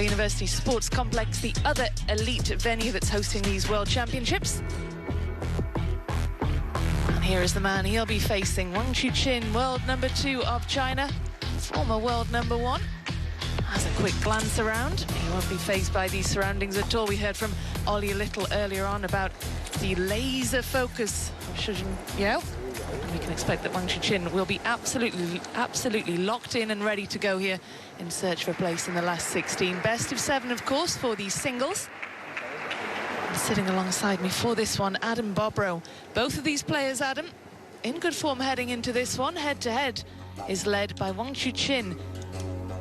University Sports Complex, the other elite venue that's hosting these World Championships. And here is the man he'll be facing, WANG Chuqin, world number 2 of China, former world number 1. Has a quick glance around. He won't be fazed by these surroundings at all. We heard from Ollie a little earlier on about the laser focus of Shujin Yao. And we can expect that WANG Chuqin will be absolutely locked in and ready to go here in search for a place in the last 16. Best of 7, of course, for these singles. And sitting alongside me for this one, Adam Bobrow. Both of these players, Adam, in good form heading into this one. Head-to-head is led by WANG Chuqin.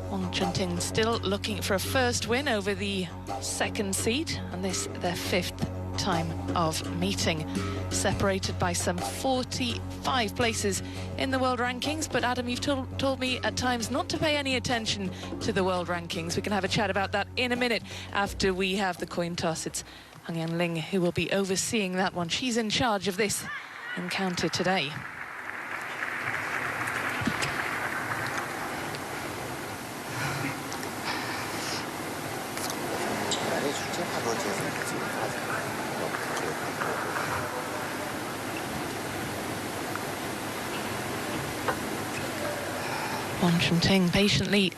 WONG Chun Ting still looking for a first win over the second seed, and this their 5th time of meeting, separated by some 45 places in the world rankings. But Adam, you've told me at times not to pay any attention to the world rankings. We can have a chat about that in a minute after we have the coin toss. It's Hung Yan Ling who will be overseeing that one. She's in charge of this encounter today. WANG Chun Ting patiently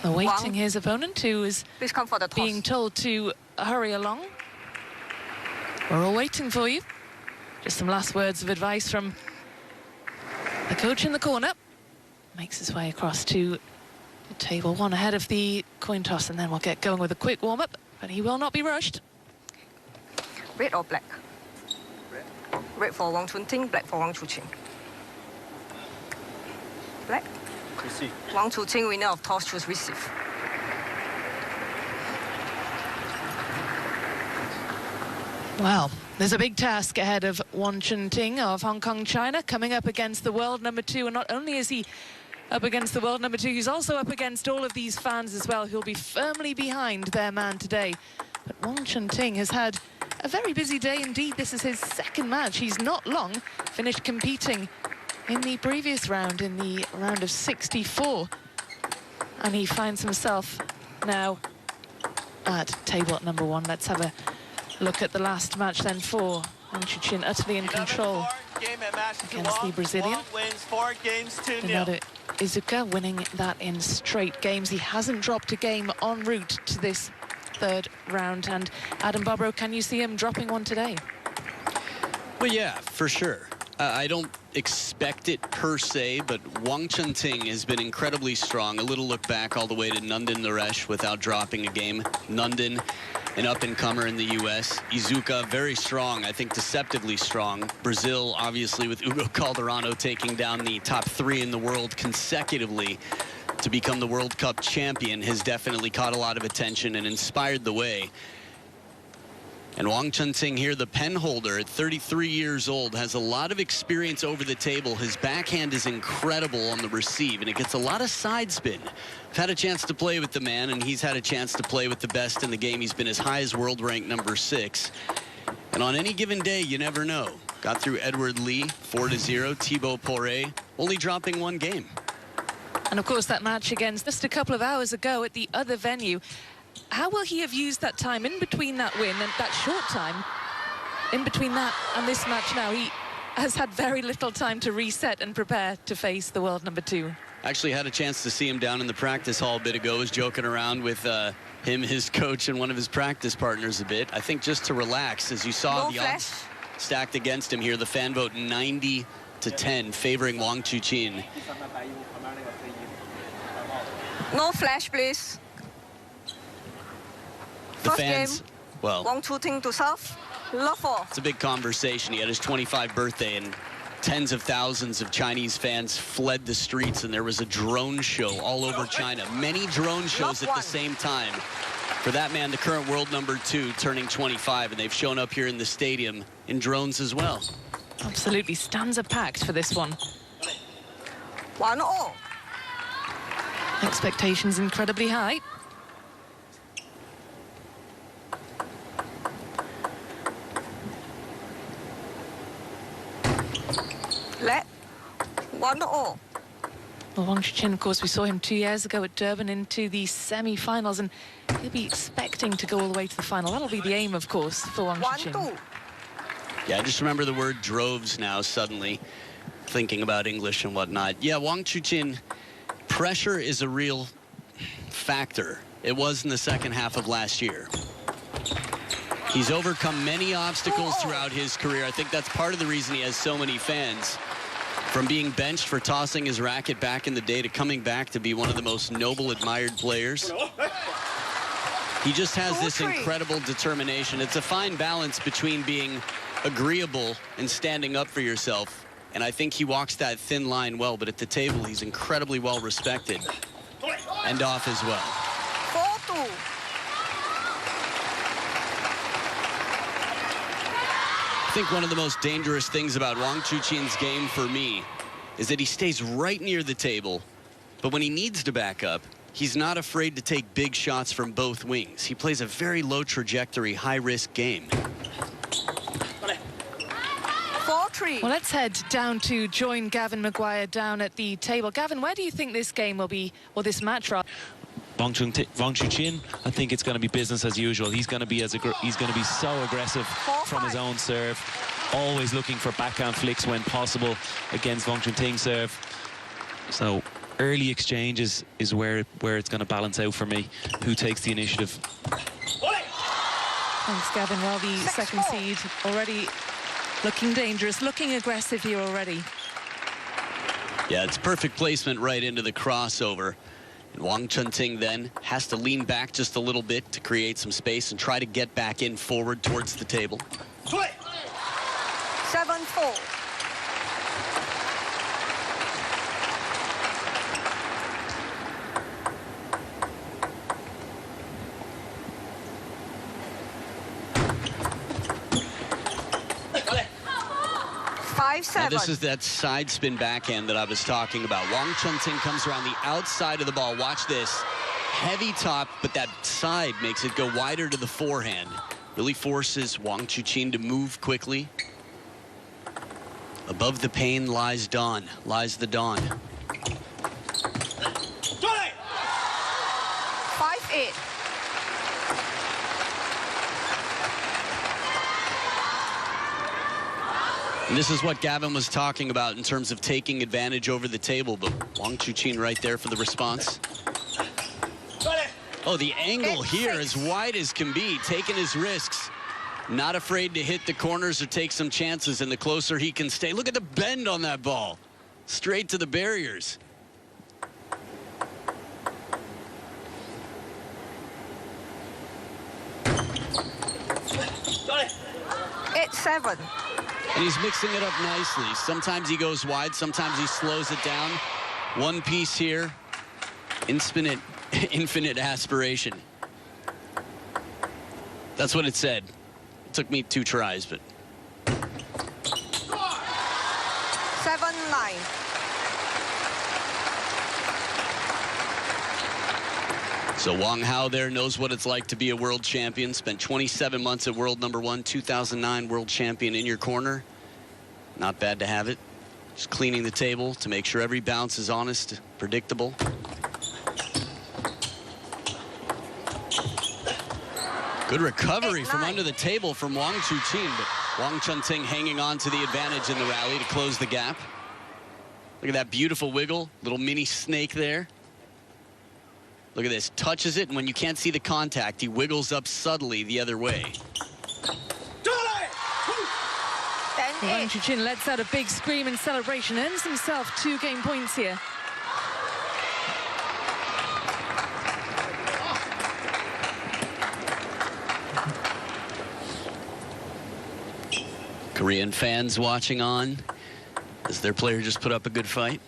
awaiting his opponent, who is being told to hurry along. We're all waiting for you. Just some last words of advice from the coach in the corner. Makes his way across to table 1 ahead of the coin toss, and then we'll get going with a quick warm-up, but he will not be rushed. Red or black? Red for WANG Chun Ting, black for WANG Chuqin. Black? WANG Chun Ting, winner of toss, choose receive. Well, there's a big task ahead of WANG Chun Ting of Hong Kong, China, coming up against the world number 2. And not only is he up against the world number 2, he's also up against all of these fans as well, who'll be firmly behind their man today. But WANG Chun Ting has had a very busy day indeed. This is his 2nd match. He's not long finished competing in the previous round, in the round of 64. And he finds himself now at table number 1. Let's have a look at the last match then for WANG Chuqin, utterly in control against the Brazilian. Datou Izuka winning that in straight games. He hasn't dropped a game en route to this 3rd round. And Adam Bobrow, can you see him dropping one today? Well, yeah, for sure. I don't expect it per se, but WANG Chun Ting has been incredibly strong. A little look back all the way to Nandan Naresh without dropping a game. Nandan, an up-and-comer in the U.S. Izuka, very strong, I think deceptively strong. Brazil, obviously, with Hugo Calderano taking down the top 3 in the world consecutively to become the World Cup champion, has definitely caught a lot of attention and inspired the way. And WANG Chun Ting here, the pen holder at 33 years old, has a lot of experience over the table. His backhand is incredible on the receive, and it gets a lot of side spin. I've had a chance to play with the man, and he's had a chance to play with the best in the game. He's been as high as world rank number 6. And on any given day, you never know. Got through Edward Lee, 4-0, Thibaut Poré, only dropping 1 game. And of course, that match against just a couple of hours ago at the other venue. How will he have used that time in between that win and that short time in between that and this match now? He has had very little time to reset and prepare to face the world number 2. Actually had a chance to see him down in the practice hall a bit ago. Was joking around with him, his coach, and one of his practice partners a bit. I think just to relax, as you saw the odds stacked against him here. The fan vote 90-10 favoring WANG Chuqin. No flash, please. The fans, game, well, WANG Chun Ting to serve, love for. It's a big conversation. He had his 25th birthday, and tens of thousands of Chinese fans fled the streets, and there was a drone show all over China. Many drone shows at the same time. For that man, the current world number 2, turning 25, and they've shown up here in the stadium in drones as well. Absolutely, stands are packed for this one. 1-0. Expectations incredibly high. Let 1-0. Well, Wang Chuqin, of course, we saw him 2 years ago at Durban into the semi-finals, and he'll be expecting to go all the way to the final. That'll be the aim, of course, for Wang Chuqin. 1-2. Yeah, I just remember the word droves now suddenly, thinking about English and whatnot. Yeah, Wang Chuqin, pressure is a real factor. It was in the second half of last year. He's overcome many obstacles throughout his career. I think that's part of the reason he has so many fans. From being benched for tossing his racket back in the day to coming back to be one of the most noble, admired players. He just has this incredible determination. It's a fine balance between being agreeable and standing up for yourself. And I think he walks that thin line well, but at the table, he's incredibly well respected. And off as well. 4-2. I think one of the most dangerous things about Wang Chuqin's game for me is that he stays right near the table, but when he needs to back up, he's not afraid to take big shots from both wings. He plays a very low trajectory, high-risk game. 4-3. Well, let's head down to join Gavin Maguire down at the table. Gavin, where do you think this game will be, or this match rather? Wang Chuqin, I think it's going to be business as usual. He's going to be so aggressive from his own serve, always looking for backhand flicks when possible against Wang Chun Ting serve. So early exchanges is where it's going to balance out for me. Who takes the initiative? Thanks, Gavin. Well, the second seed already looking dangerous, looking aggressive here already. Yeah, it's perfect placement right into the crossover. And Wang Chun Ting then has to lean back just a little bit to create some space and try to get back in forward towards the table. 7-4. Now this is that side spin backhand that I was talking about. Wang Chun Ting comes around the outside of the ball. Watch this. Heavy top, but that side makes it go wider to the forehand. Really forces Wang Chuqin to move quickly. Above the pain lies dawn, lies the dawn. 5-8. And this is what Gavin was talking about in terms of taking advantage over the table, but Wang Chuqin right there for the response. Oh, the angle here as wide as can be, taking his risks. Not afraid to hit the corners or take some chances, and the closer he can stay. Look at the bend on that ball. Straight to the barriers. It's 7. And he's mixing it up nicely. Sometimes he goes wide, sometimes he slows it down. One piece here, infinite aspiration. That's what it said. It took me 2 tries, but 7-9. so Wang Hao there knows what it's like to be a world champion. Spent 27 months at world #1, 2009 world champion in your corner. Not bad to have it. Just cleaning the table to make sure every bounce is honest, predictable. Good recovery from under the table from Wang Chuqin, but Wang Chun Ting hanging on to the advantage in the rally to close the gap. Look at that beautiful wiggle, little mini snake there. Look at this, touches it, and when you can't see the contact, he wiggles up subtly the other way. Wang Chuqin lets out a big scream in celebration, earns himself 2 game points here. Korean fans watching on as their player just put up a good fight.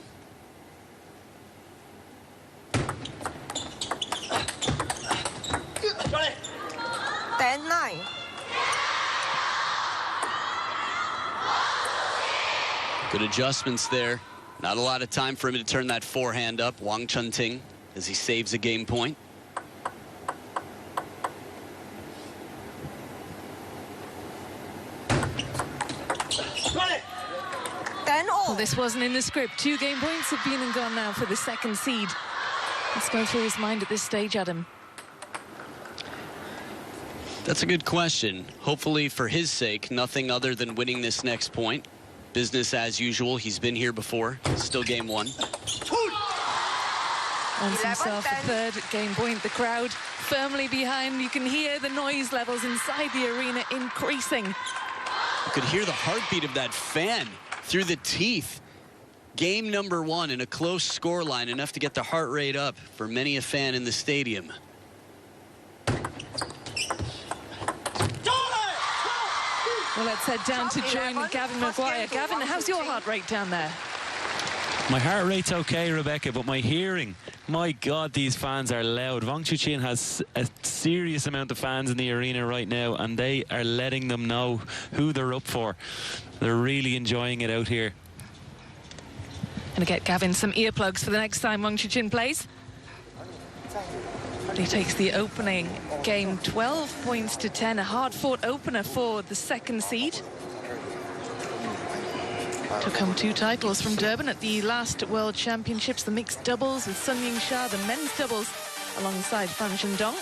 Good adjustments there. Not a lot of time for him to turn that forehand up. Wang Chun Ting as he saves a game point. Then Well, this wasn't in the script. 2 game points have been and gone now for the second seed. Let's go through his mind at this stage, Adam. That's a good question. Hopefully, for his sake, nothing other than winning this next point. Business as usual. He's been here before. Still game 1. Wants himself a third game point. The crowd firmly behind. You can hear the noise levels inside the arena increasing. You could hear the heartbeat of that fan through the teeth. Game number 1 in a close score line, enough to get the heart rate up for many a fan in the stadium. Well, let's head down to join Gavin Maguire. Gavin, how's your heart rate down there? My heart rate's okay, Rebecca, but my hearing, my God, these fans are loud. WONG Chuqin has a serious amount of fans in the arena right now, and they are letting them know who they're up for. They're really enjoying it out here. Gonna get Gavin some earplugs for the next time WONG Chuqin plays. He takes the opening game 12 points to 10, a hard-fought opener for the second seed. Took home 2 titles from Durban at the last World Championships, the mixed doubles with sunyingsha, the men's doubles alongside Fan Shandong.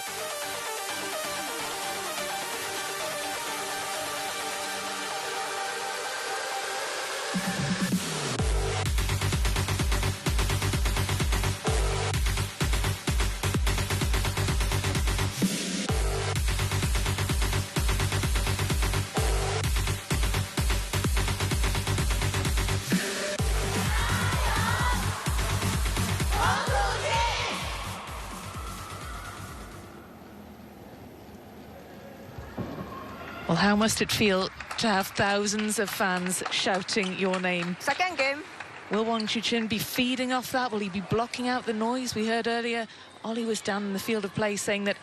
Well, how must it feel to have thousands of fans shouting your name? Second game. Will WONG Chuqin be feeding off that? Will he be blocking out the noise? We heard earlier Ollie was down in the field of play saying that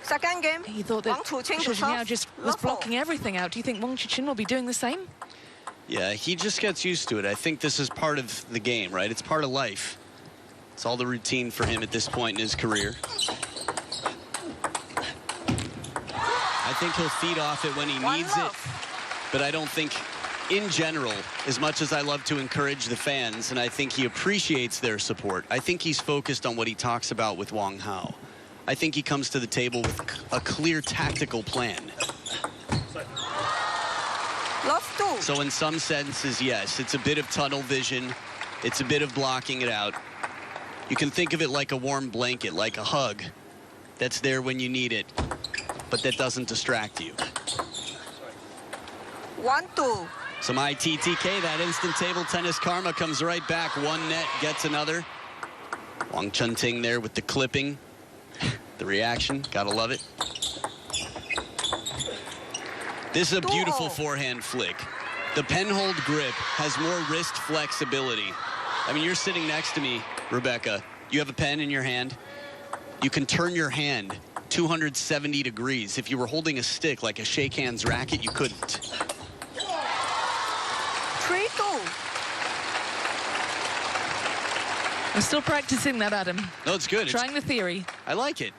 Second game. he thought that Zhao just was blocking everything out. Do you think WONG Chuqin will be doing the same? Yeah, he just gets used to it. I think this is part of the game, right? It's part of life. It's all the routine for him at this point in his career. I think he'll feed off it when he needs it, but I don't think, in general, as much as I love to encourage the fans, and I think he appreciates their support, I think he's focused on what he talks about with Wang Hao. I think he comes to the table with a clear tactical plan. Love to. So in some senses, yes, it's a bit of tunnel vision. It's a bit of blocking it out. You can think of it like a warm blanket, like a hug that's there when you need it, but that doesn't distract you. 1-2. Some ITTK, that instant table tennis karma comes right back. One net gets another. Wang Chun Ting there with the clipping. The reaction, gotta love it. This is a beautiful forehand flick. The penhold grip has more wrist flexibility. I mean, you're sitting next to me, Rebecca. You have a pen in your hand. You can turn your hand 270 degrees. If you were holding a stick like a shake hands racket, you couldn't. 3-2. I'm still practicing that, Adam. No, it's good. Trying the theory. I like it.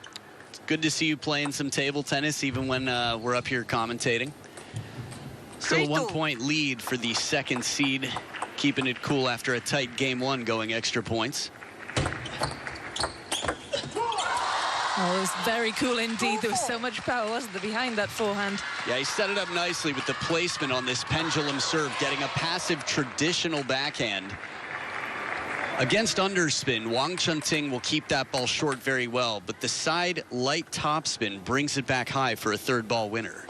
It's good to see you playing some table tennis, even when we're up here commentating. Still a 1-point lead for the second seed, keeping it cool after a tight game 1 going extra points. Oh, it was very cool indeed. There was so much power, wasn't there, behind that forehand? Yeah, he set it up nicely with the placement on this pendulum serve, getting a passive traditional backhand. Against underspin, Wang Chun Ting will keep that ball short very well, but the side light topspin brings it back high for a third ball winner.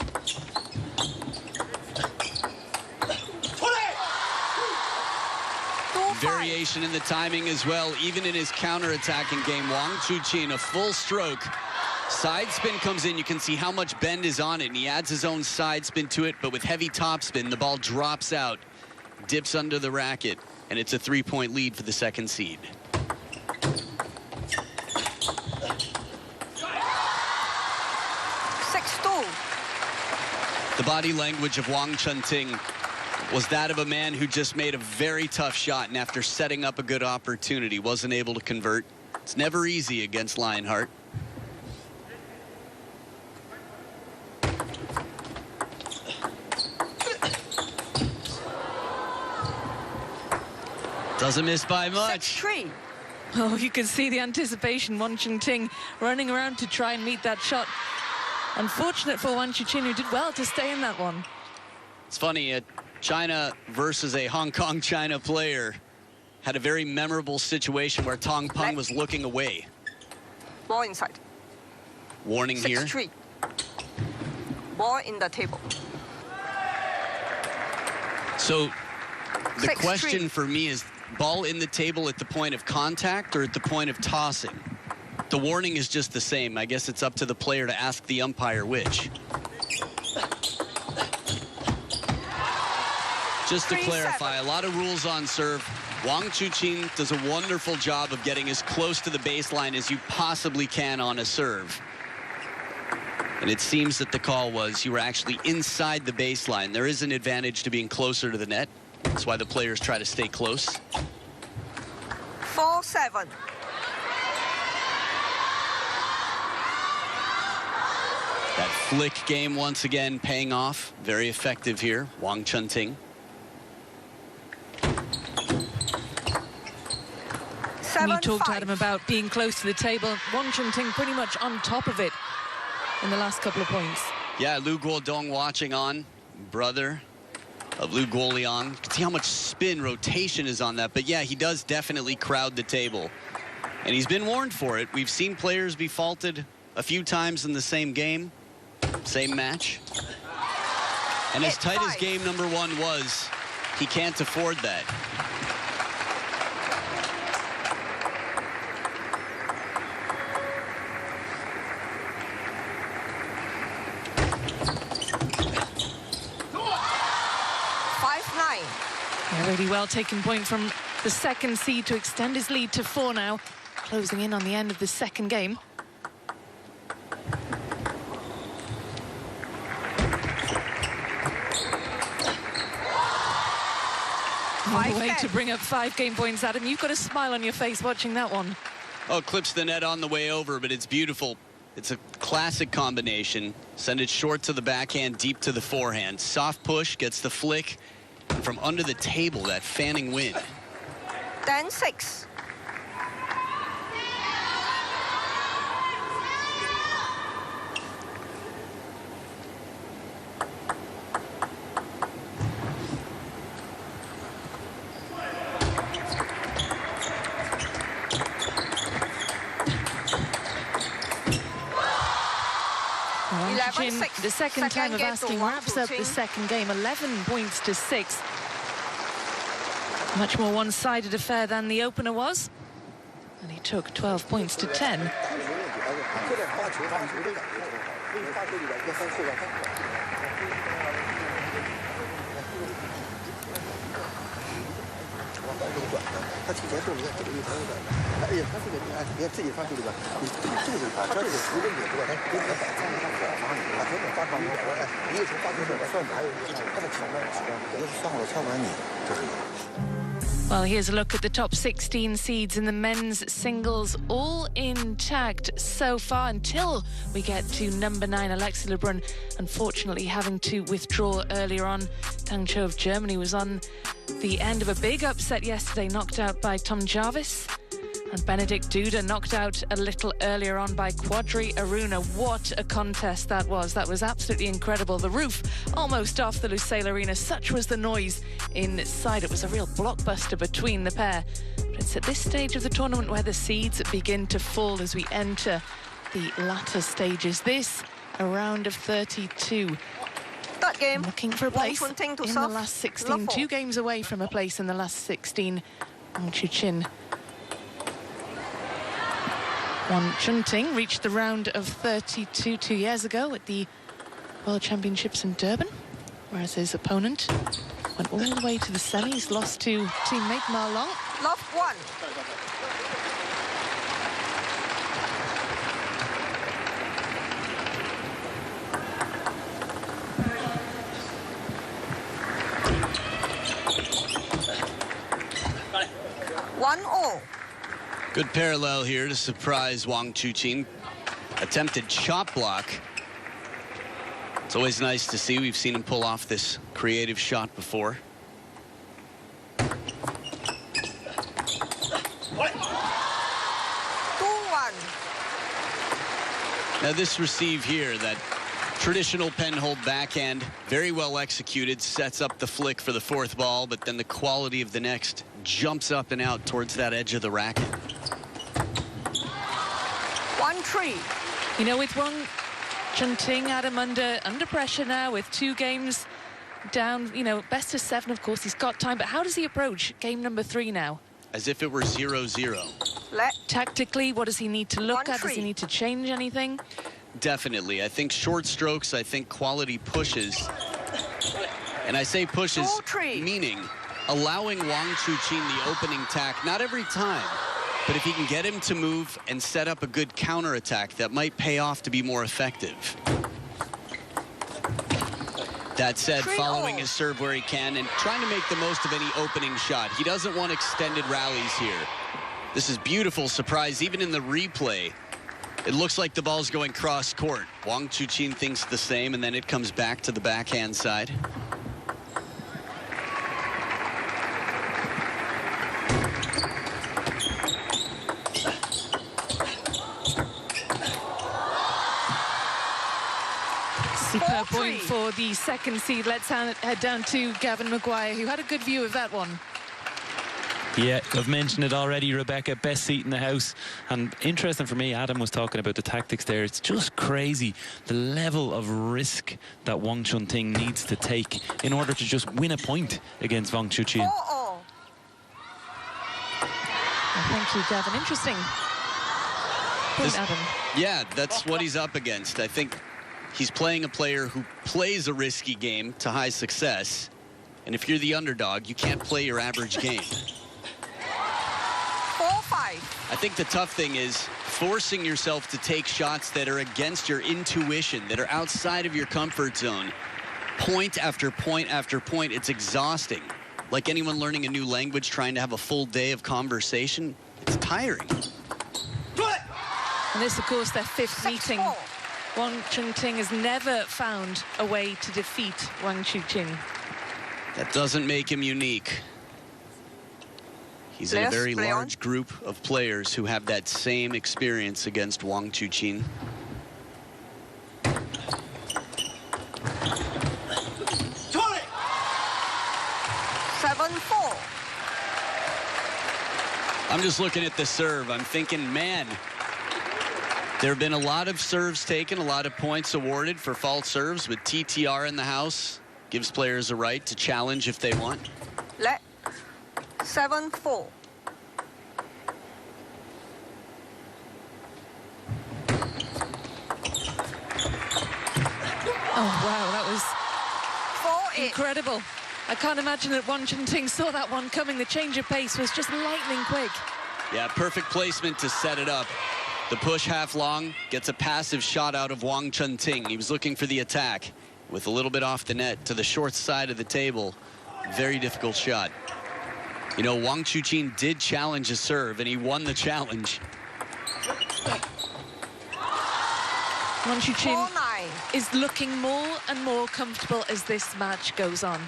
Variation in the timing as well, even in his counterattack in game. WONG Chuqin, a full stroke. Side spin comes in. You can see how much bend is on it, and he adds his own side spin to it, but with heavy topspin, the ball drops out, dips under the racket, and it's a 3-point lead for the second seed. The body language of Wang Chun Ting was that of a man who just made a very tough shot, and after setting up a good opportunity, wasn't able to convert. It's never easy against Lionheart. Doesn't miss by much. 6-3. Oh, you can see the anticipation. Wang Chun Ting running around to try and meet that shot. Unfortunate for Wang Chuqin, who did well to stay in that one. It's funny, China versus a Hong Kong China player had a very memorable situation where Tong Peng was looking away. Ball inside. Warning here. 6-3. Ball in the table. So the 6-3. question for me is, ball in the table at the point of contact or at the point of tossing? The warning is just the same. I guess it's up to the player to ask the umpire which. Just to clarify, a lot of rules on serve. Wang Chuqin does a wonderful job of getting as close to the baseline as you possibly can on a serve. And it seems that the call was you were actually inside the baseline. There is an advantage to being closer to the net. That's why the players try to stay close. 4-7. That flick game once again paying off. Very effective here. Wang Chun Ting. 7-5. You talked, Adam, about being close to the table. Wang Chun Ting pretty much on top of it in the last couple of points. Yeah, Lu Guodong watching on, brother of Lu Guoliang. You can see how much spin, rotation is on that. But yeah, he does definitely crowd the table. And he's been warned for it. We've seen players be faulted a few times in the same game, same match. And as tight as game number 1 was, he can't afford that. A really well taken point from the second seed to extend his lead to 4 now, closing in on the end of the second game. What a way to bring up 5 game points, Adam. You've got a smile on your face watching that one. Oh, clips the net on the way over, but it's beautiful. It's a classic combination. Send it short to the backhand, deep to the forehand. Soft push, gets the flick. And from under the table, that fanning wind. 10-6. The second time of asking wraps up the second game, 11 points to 6. Much more one-sided affair than the opener was. And he took 12 points to 10. Well, here's a look at the top 16 seeds in the men's singles, all intact so far until we get to number 9, Alexei Lebrun, unfortunately having to withdraw earlier on. Tang Cho of Germany was on the end of a big upset yesterday, knocked out by Tom Jarvis. And Benedict Duda knocked out a little earlier on by Quadri Aruna. What a contest that was. That was absolutely incredible. The roof almost off the Lusail Arena. Such was the noise inside. It was a real blockbuster between the pair. But it's at this stage of the tournament where the seeds begin to fall as we enter the latter stages. This, a round of 32. Third game. Looking for a place in the last 16. 2 games away from a place in the last 16. Wang Chuqin. Wang Chun Ting reached the round of 32 2 years ago at the World Championships in Durban, whereas his opponent went all the way to the semis, lost to teammate Ma Long. Love 1. One all. Good parallel here to surprise Wang Chuqin. Attempted chop block. It's always nice to see. We've seen him pull off this creative shot before. Now this receive here, that traditional penhold backhand, very well executed, sets up the flick for the fourth ball, but then the quality of the next jumps up and out towards that edge of the racket. 1-3. You know, with Wang Chun Ting, Adam, under pressure now with 2 games down, you know, best of 7, of course, he's got time, but how does he approach game number 3 now? As if it were 0-0. Tactically, what does he need to look at? 1-3. Does he need to change anything? Definitely. I think short strokes, I think quality pushes. And I say pushes, 2-3. meaning allowing Wang Chuqin the opening tack, not every time, but if he can get him to move and set up a good counterattack, that might pay off to be more effective. That said, following his serve where he can and trying to make the most of any opening shot. He doesn't want extended rallies here. This is beautiful surprise, even in the replay. It looks like the ball's going cross court. Wang Chuqin thinks the same, and then it comes back to the backhand side. Superb point for the second seed. Let's head down to Gavin Maguire, who had a good view of that one. Yeah, I've mentioned it already, Rebecca, best seat in the house. And interesting for me, Adam was talking about the tactics there. It's just crazy, the level of risk that Wang Chun Ting needs to take in order to just win a point against Wang Chuqin. Well, thank you, Gavin. Interesting point, Adam. Yeah, that's what he's up against. I think he's playing a player who plays a risky game to high success. And if you're the underdog, you can't play your average game. 4-5. I think the tough thing is forcing yourself to take shots that are against your intuition, that are outside of your comfort zone. Point after point after point, it's exhausting. Like anyone learning a new language, trying to have a full day of conversation, it's tiring. And this, of course, their 5th meeting. Wang Chun Ting has never found a way to defeat Wang Chuqin. That doesn't make him unique. He's in a very large group of players who have that same experience against Wang Chuqin. I'm just looking at the serve. I'm thinking, man, there have been a lot of serves taken, a lot of points awarded for false serves, but TTR in the house gives players a right to challenge if they want. 7-4. Oh, wow, that was incredible. I can't imagine that Wang Chun Ting saw that one coming. The change of pace was just lightning quick. Yeah, perfect placement to set it up. The push half long gets a passive shot out of Wang Chun Ting. He was looking for the attack with a little bit off the net to the short side of the table. Very difficult shot. You know, Wang Chuqin did challenge a serve, and he won the challenge. Wang Chuqin is looking more and more comfortable as this match goes on.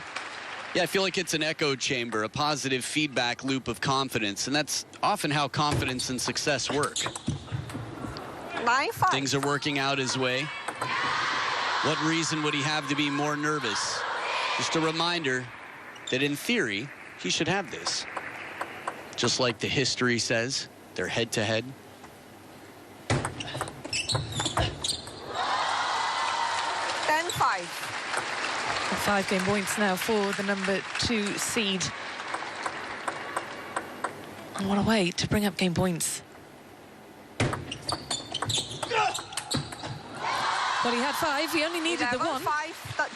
Yeah, I feel like it's an echo chamber, a positive feedback loop of confidence, and that's often how confidence and success work. 9-5. Things are working out his way. What reason would he have to be more nervous? Just a reminder that in theory, he should have this. Just like the history says, they're head-to-head. 10-5. 5-game points now for the number 2 seed. And what a way to bring up game points. Well, he had 5. He only needed the 1.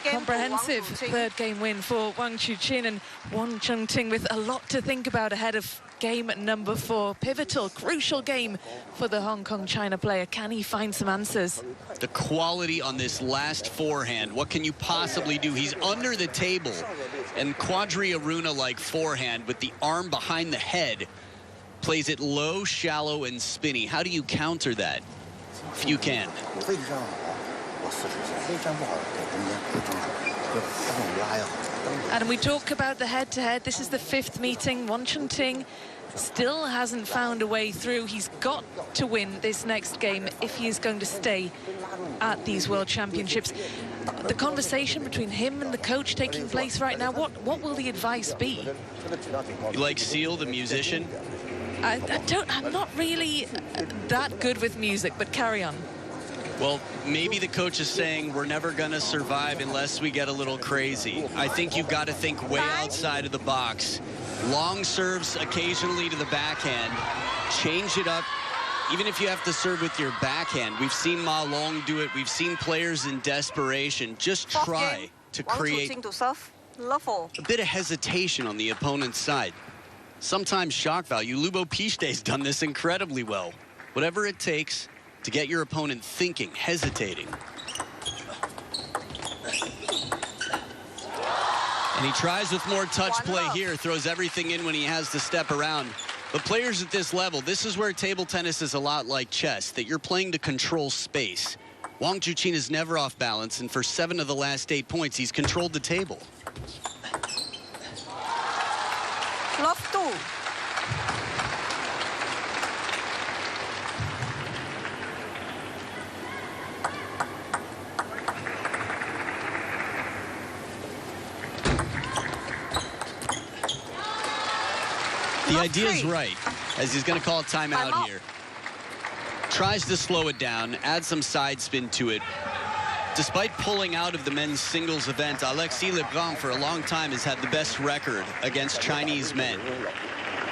Comprehensive 3rd game win for Wang Chuqin, and Wang Chun Ting with a lot to think about ahead of game number 4. Pivotal, crucial game for the Hong Kong-China player. Can he find some answers? The quality on this last forehand, what can you possibly do? He's under the table, and quadri-aruna-like forehand with the arm behind the head plays it low, shallow, and spinny. How do you counter that? If you can. And we talk about the head-to-head. This is the 5th meeting. Wang Chun Ting still hasn't found a way through. He's got to win this next game if he is going to stay at these World Championships. The conversation between him and the coach taking place right now, what will the advice be? You like Seal, the musician? I'm not really that good with music, but carry on. Well, maybe the coach is saying we're never going to survive unless we get a little crazy. I think you've got to think way outside of the box. Long serves occasionally to the backhand. Change it up. Even if you have to serve with your backhand. We've seen Ma Long do it. We've seen players in desperation. Just try to create a bit of hesitation on the opponent's side. Sometimes shock value. Lubo Pichde's done this incredibly well. Whatever it takes to get your opponent thinking, hesitating. And he tries with more touch play here, throws everything in when he has to step around. But players at this level, this is where table tennis is a lot like chess, that you're playing to control space. Wang Chuqin is never off balance, and for 7 of the last 8 points, he's controlled the table. Love 2. The idea is right, as he's going to call a timeout here. Tries to slow it down, add some side spin to it. Despite pulling out of the men's singles event, Alexis Lebrun for a long time has had the best record against Chinese men.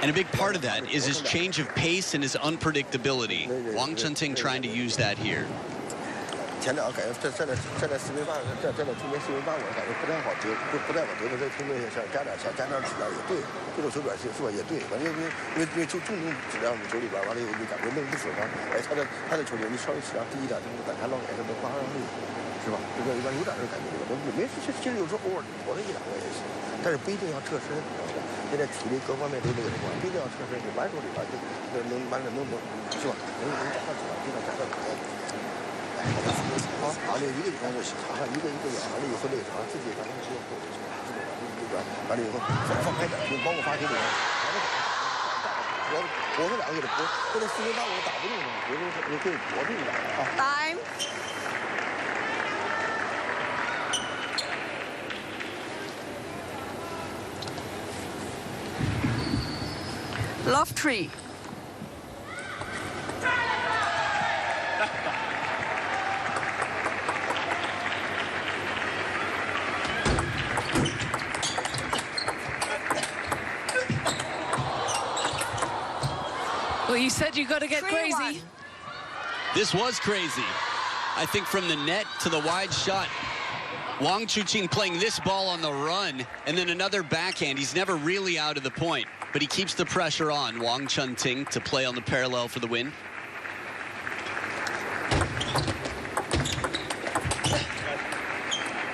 And a big part of that is his change of pace and his unpredictability. Wang Chun Ting trying to use that here. 前两个感觉站在四维八，站在中间四维八，我感觉不太好折，不太好折的这个推论上加点质量也对，这种手感是吧也对，反正因为就重质量手里边完了以后就感觉弄不死他，哎他的球员你稍微质量低一点，就是感觉老感觉能发上力，是吧？这个一般有点这感觉，没事，其实有时候偶尔投了1-2个也行，但是不一定要侧身，现在体力各方面都这个情况，不一定要侧身，你完手里边就能完了能是吧？能找到质量，尽量找到质量。 好，完了一个就行，一个咬，完了以后那个啥，自己反正是要完了以后放开点，包括发球的人，我这2个给他搏，这4维8我打不动他，我可以搏住一点啊。Time. Love 3. Well, you said you got to get crazy. This was crazy. I think from the net to the wide shot, Wang Chuqin playing this ball on the run, and then another backhand. He's never really out of the point, but he keeps the pressure on. Wang Chun Ting to play on the parallel for the win.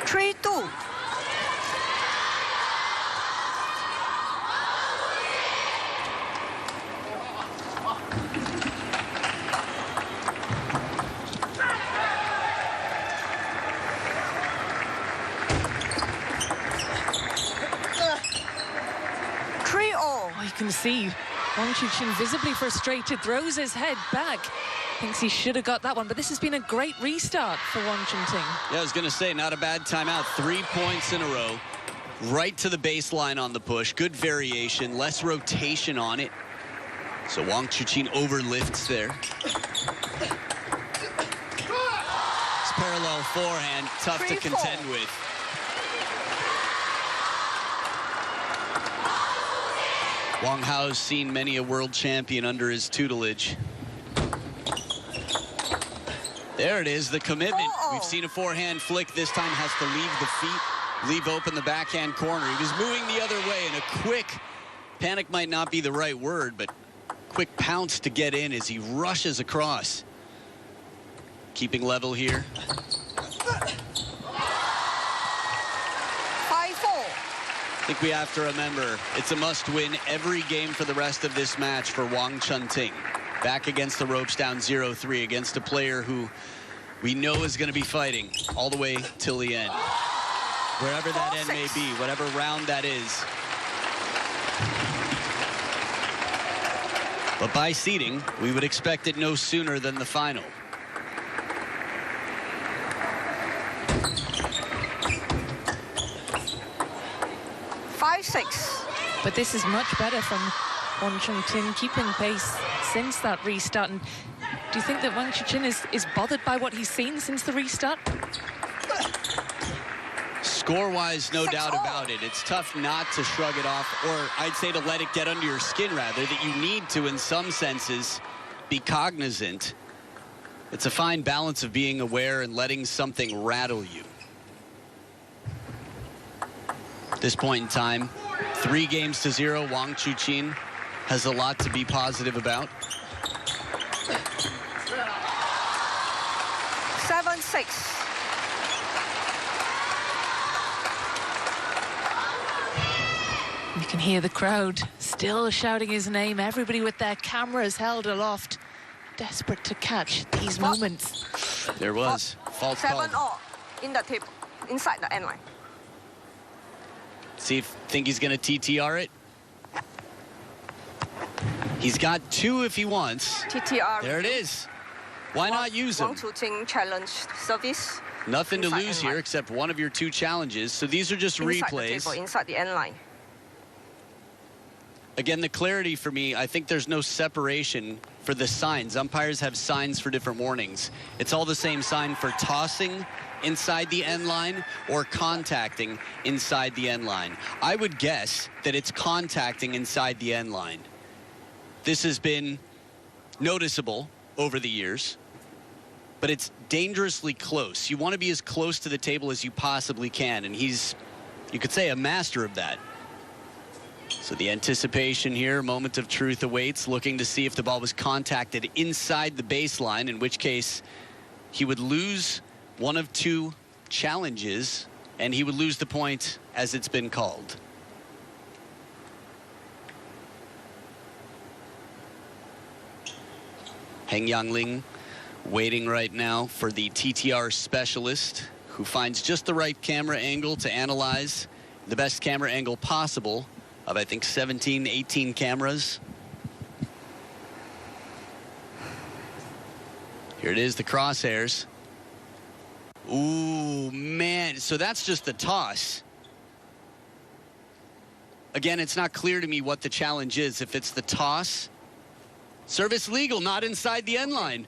Three, 2. You can see Wang Chuqin visibly frustrated, throws his head back, thinks he should have got that one, but this has been a great restart for Wang Chun Ting. Yeah, I was going to say, not a bad timeout. 3 points in a row, right to the baseline on the push. Good variation, less rotation on it. So Wang Chuqin overlifts there. It's parallel forehand, tough to contend with. Wang Hao's seen many a world champion under his tutelage. There it is, the commitment. We've seen a forehand flick. This time has to leave the feet, leave open the backhand corner. He was moving the other way, and a quick, panic might not be the right word, but quick pounce to get in as he rushes across. Keeping level here. 5-4. I think we have to remember, it's a must-win every game for the rest of this match for Wang Chun Ting. Back against the ropes, down 0-3 against a player who we know is going to be fighting all the way till the end. Wherever that end may be, whatever round that is. But by seeding, we would expect it no sooner than the final. But this is much better from WONG Chun Ting, keeping pace since that restart. And do you think that WONG Chuqin is bothered by what he's seen since the restart? Score-wise, no doubt about it. It's tough not to shrug it off, or I'd say to let it get under your skin, rather, that you need to, in some senses, be cognizant. It's a fine balance of being aware and letting something rattle you. At this point in time, 3-0, WONG Chuqin has a lot to be positive about. 7-6. You can hear the crowd still shouting his name, everybody with their cameras held aloft, desperate to catch these moments. There was fault call. 7-all in the table, inside the end line. Think he's going to TTR it? He's got 2 if he wants. TTR. There it is. Why not use him? WONG Chun Ting challenge service. Nothing to lose here except one of your 2 challenges. So these are just replays. The table, inside the end line. Again, the clarity for me, I think there's no separation for the signs. Umpires have signs for different warnings. It's all the same sign for tossing inside the end line or contacting inside the end line. I would guess that it's contacting inside the end line. This has been noticeable over the years, but it's dangerously close. You want to be as close to the table as you possibly can, and he's, you could say, a master of that. So the anticipation here, moment of truth awaits, looking to see if the ball was contacted inside the baseline, in which case he would lose one of 2 challenges, and he would lose the point as it's been called. Heng Yangling waiting right now for the TTR specialist, who finds just the right camera angle to analyze the best camera angle possible of, I think, 17, 18 cameras. Here it is, the crosshairs. Ooh, man, so that's just the toss. Again, it's not clear to me what the challenge is. If it's the toss, service legal, not inside the end line.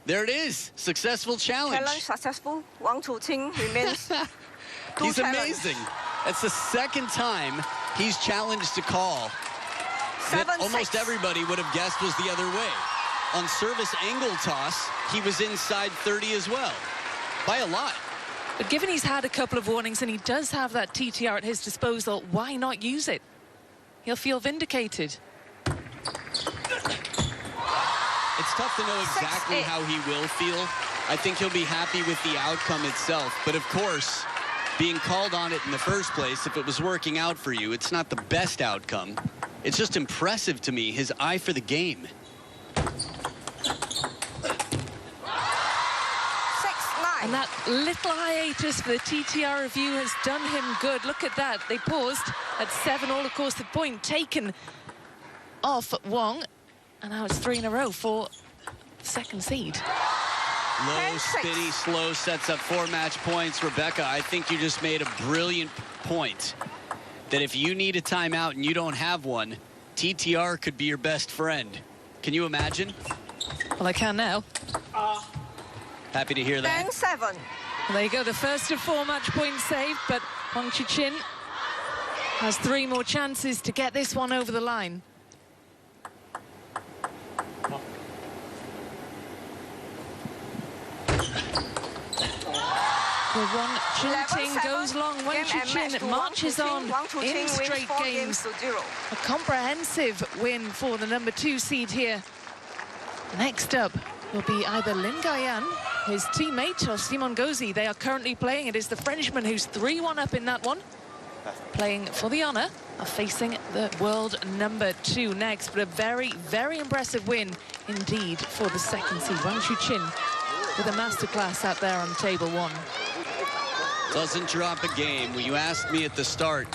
There it is, successful challenge. Challenge successful. WONG Chun Ting remains. He's amazing. That's the 2nd time he's challenged to call. That almost everybody would have guessed was the other way. On service angle toss, he was inside 30 as well, by a lot. But given he's had a couple of warnings and he does have that TTR at his disposal, why not use it? He'll feel vindicated. It's tough to know exactly how he will feel. I think he'll be happy with the outcome itself. But of course, being called on it in the first place, if it was working out for you, it's not the best outcome. It's just impressive to me, his eye for the game. 6-9. And that little hiatus for the TTR review has done him good. Look at that. They paused at 7-all. Of course, the point taken off Wong. And now it's 3 in a row for the 2nd seed. Low, spinny, slow sets up 4 match points. Rebecca, I think you just made a brilliant point that if you need a timeout and you don't have one, TTR could be your best friend. Can you imagine? Well, I can now. Happy to hear that. 10-7. Well, there you go, the first of 4 match points saved, but WONG Chuqin has 3 more chances to get this one over the line. Well, WONG Chun Ting goes long. WONG Chuqin marches on in straight games. A comprehensive win for the number 2 seed here. Next up will be either Lin Gayan, his teammate, or Simon Gauzy. They are currently playing. It is the Frenchman who's 3-1 up in that one, playing for the honor of facing the world number 2 next. But a very, very impressive win indeed for the 2nd seed. WONG Chuqin with a masterclass out there on table 1. Doesn't drop a game. When you asked me at the start,